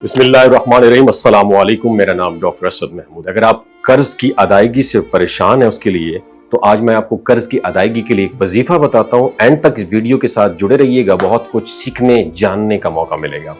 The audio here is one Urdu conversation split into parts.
بسم اللہ الرحمن الرحیم۔ السلام علیکم، میرا نام ڈاکٹر اسد محمود۔ اگر آپ قرض کی ادائیگی سے پریشان ہیں اس کے لیے تو آج میں آپ کو قرض کی ادائیگی کے لیے ایک وظیفہ بتاتا ہوں۔ اینڈ تک اس ویڈیو کے ساتھ جڑے رہیے گا، بہت کچھ سیکھنے جاننے کا موقع ملے گا۔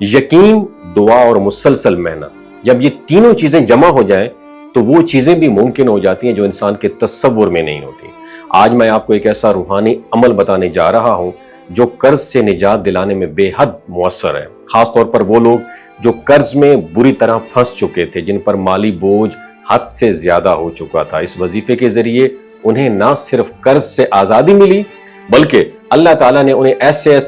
یقین، دعا اور مسلسل محنت، جب یہ تینوں چیزیں جمع ہو جائیں تو وہ چیزیں بھی ممکن ہو جاتی ہیں جو انسان کے تصور میں نہیں ہوتی۔ آج میں آپ کو ایک ایسا روحانی عمل بتانے جا رہا ہوں جو قرض سے نجات دلانے میں بے حد مؤثر ہے، خاص طور پر وہ لوگ جو قرض میں بری طرح پھنس چکے تھے، جن پر مالی بوجھ حد سے زیادہ ہو چکا تھا۔ اس وظیفے کے ذریعے انہیں نہ صرف قرض سے آزادی ملی بلکہ اللہ تعالیٰ نے انہیں ایسے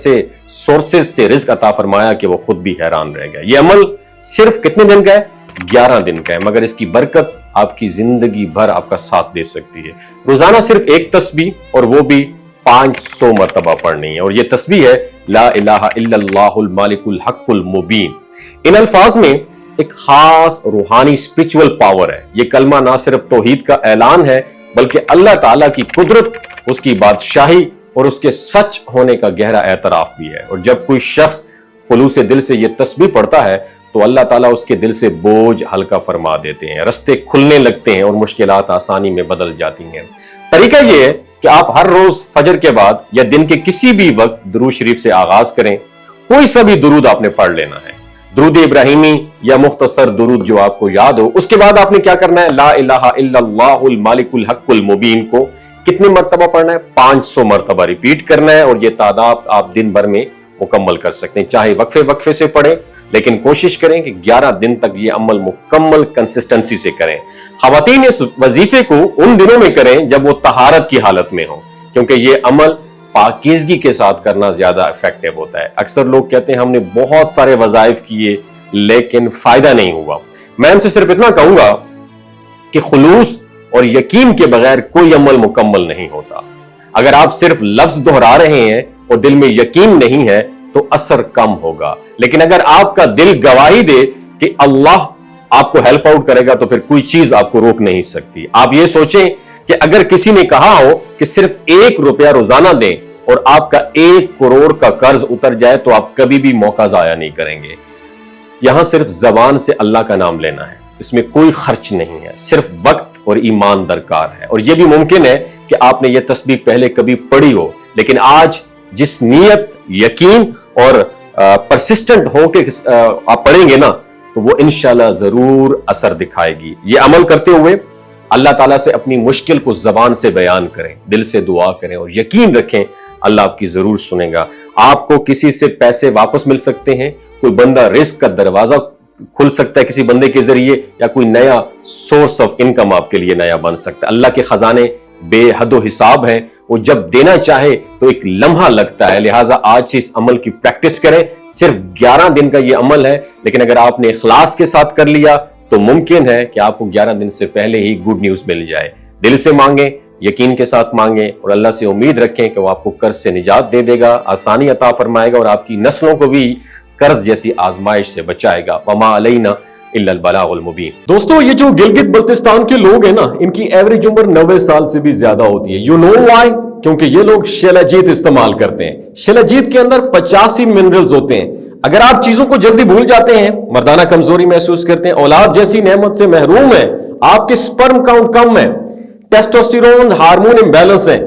سورسز سے رزق عطا فرمایا کہ وہ خود بھی حیران رہ گئے۔ یہ عمل صرف کتنے دن کا ہے؟ 11 دن کا ہے، مگر اس کی برکت آپ کی زندگی بھر آپ کا ساتھ دے سکتی ہے۔ روزانہ صرف ایک تسبیح، اور وہ بھی 500 مرتبہ پڑھنی ہے، اور یہ تسبیح ہے لا الہ الا اللہ المالک الحق المبین۔ ان الفاظ میں ایک خاص روحانی اسپرچول پاور ہے۔ یہ کلمہ نہ صرف توحید کا اعلان ہے بلکہ اللہ تعالیٰ کی قدرت، اس کی بادشاہی اور اس کے سچ ہونے کا گہرا اعتراف بھی ہے۔ اور جب کوئی شخص خلوص دل سے یہ تسبیح پڑھتا ہے تو اللہ تعالیٰ اس کے دل سے بوجھ ہلکا فرما دیتے ہیں، رستے کھلنے لگتے ہیں اور مشکلات آسانی میں بدل جاتی ہیں۔ طریقہ یہ ہے کہ آپ ہر روز فجر کے بعد یا دن کے کسی بھی وقت درود شریف سے آغاز کریں۔ کوئی سا بھی درود آپ نے پڑھ لینا ہے، درود ابراہیمی یا مختصر درود جو آپ کو یاد ہو۔ اس کے بعد آپ نے کیا کرنا ہے؟ لا الہ الا اللہ المالک الحق المبین کو کتنی مرتبہ پڑھنا ہے؟ 500 مرتبہ ریپیٹ کرنا ہے، اور یہ تعداد آپ دن بھر میں مکمل کر سکتے ہیں، چاہے وقفے سے پڑھیں، لیکن کوشش کریں کہ 11 دن تک یہ عمل مکمل کنسسٹنسی سے کریں۔ خواتین اس وظیفے کو ان دنوں میں کریں جب وہ طہارت کی حالت میں ہوں، کیونکہ یہ عمل پاکیزگی کے ساتھ کرنا زیادہ افیکٹو ہوتا ہے۔ اکثر لوگ کہتے ہیں ہم نے بہت سارے وظائف کیے لیکن فائدہ نہیں ہوا۔ میں ان سے صرف اتنا کہوں گا کہ خلوص اور یقین کے بغیر کوئی عمل مکمل نہیں ہوتا۔ اگر آپ صرف لفظ دہرا رہے ہیں اور دل میں یقین نہیں ہے تو اثر کم ہوگا، لیکن اگر آپ کا دل گواہی دے کہ اللہ آپ کو ہیلپ آؤٹ کرے گا تو پھر کوئی چیز آپ کو روک نہیں سکتی۔ آپ یہ سوچیں کہ اگر کسی نے کہا ہو کہ صرف 1 روپیہ روزانہ دیں اور آپ کا 1 کروڑ کا قرض اتر جائے تو آپ کبھی بھی موقع ضائع نہیں کریں گے۔ یہاں صرف زبان سے اللہ کا نام لینا ہے، اس میں کوئی خرچ نہیں ہے، صرف وقت اور ایمان درکار ہے۔ اور یہ بھی ممکن ہے کہ آپ نے یہ تسبیح پہلے کبھی پڑھی ہو، لیکن آج جس نیت، یقین اور پرسسٹنٹ ہو کے آپ پڑھیں گے نا تو وہ انشاءاللہ ضرور اثر دکھائے گی۔ یہ عمل کرتے ہوئے اللہ تعالیٰ سے اپنی مشکل کو زبان سے بیان کریں، دل سے دعا کریں اور یقین رکھیں اللہ آپ کی ضرور سنے گا۔ آپ کو کسی سے پیسے واپس مل سکتے ہیں، کوئی بندہ رزق کا دروازہ کھل سکتا ہے کسی بندے کے ذریعے، یا کوئی نیا سورس آف انکم آپ کے لیے نیا بن سکتا ہے۔ اللہ کے خزانے بے حد و حساب ہیں، وہ جب دینا چاہے تو ایک لمحہ لگتا ہے، لہٰذا آج سے اس عمل کی پریکٹس کریں۔ صرف 11 دن کا یہ عمل ہے، لیکن اگر آپ نے اخلاص کے ساتھ کر لیا تو ممکن ہے کہ آپ کو 11 دن سے پہلے ہی گڈ نیوز مل جائے۔ دل سے مانگیں، یقین کے ساتھ مانگیں اور اللہ سے امید رکھیں کہ وہ آپ کو قرض سے نجات دے دے گا، آسانی عطا فرمائے گا اور آپ کی نسلوں کو بھی قرض جیسی آزمائش سے بچائے گا۔ وما علینا الا البلاغ المبین۔ دوستو، یہ جو گلگت بلتستان کے لوگ ہیں نا، ان کی ایوریج عمر 90 سال سے بھی زیادہ ہوتی ہے۔ You know why? کیونکہ یہ لوگ شیلاجیت استعمال کرتے ہیں۔ شیلاجیت کے اندر 85 منرلز ہوتے ہیں۔ اگر آپ چیزوں کو جلدی بھول جاتے ہیں، مردانہ کمزوری محسوس کرتے ہیں، اولاد جیسی نعمت سے محروم ہیں، آپ کے سپرم کاؤنٹ کم ہے، ٹیسٹوسٹیرون ہارمون امبیلنس ہے،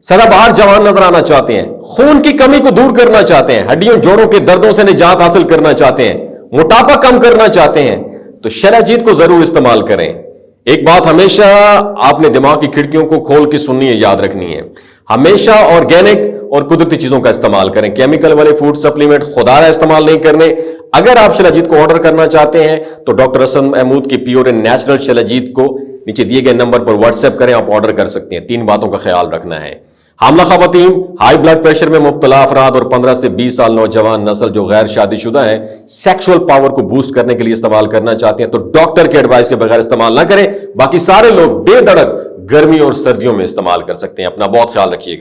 سدا بہار جوان نظر آنا چاہتے ہیں، خون کی کمی کو دور کرنا چاہتے ہیں، ہڈیوں جوڑوں کے دردوں سے نجات حاصل کرنا چاہتے ہیں، موٹاپا کم کرنا چاہتے ہیں، تو شیلاجیت کو ضرور استعمال کریں۔ ایک بات ہمیشہ آپ نے دماغ کی کھڑکیوں کو کھول کے سننی ہے، یاد رکھنی ہے، ہمیشہ آرگینک اور قدرتی چیزوں کا استعمال کریں۔ کیمیکل والے فوڈ سپلیمنٹ خدا رہا استعمال نہیں کرنے۔ اگر آپ شیلاجیت کو آرڈر کرنا چاہتے ہیں تو ڈاکٹر اسد محمود کی پیور اینڈ نیچرل شیلاجیت کو نیچے دیے گئے نمبر پر واٹس ایپ کریں، آپ آرڈر کر سکتے ہیں۔ 3 باتوں کا خیال رکھنا ہے: حاملہ خواتین، ہائی بلڈ پریشر میں مبتلا افراد اور 15 سے 20 سال نوجوان نسل جو غیر شادی شدہ ہیں، سیکشول پاور کو بوسٹ کرنے کے لیے استعمال کرنا چاہتے ہیں تو ڈاکٹر کے ایڈوائس کے بغیر استعمال نہ کریں۔ باقی سارے لوگ بے دھڑک گرمی اور سردیوں میں استعمال کر سکتے ہیں۔ اپنا بہت خیال رکھیے گا۔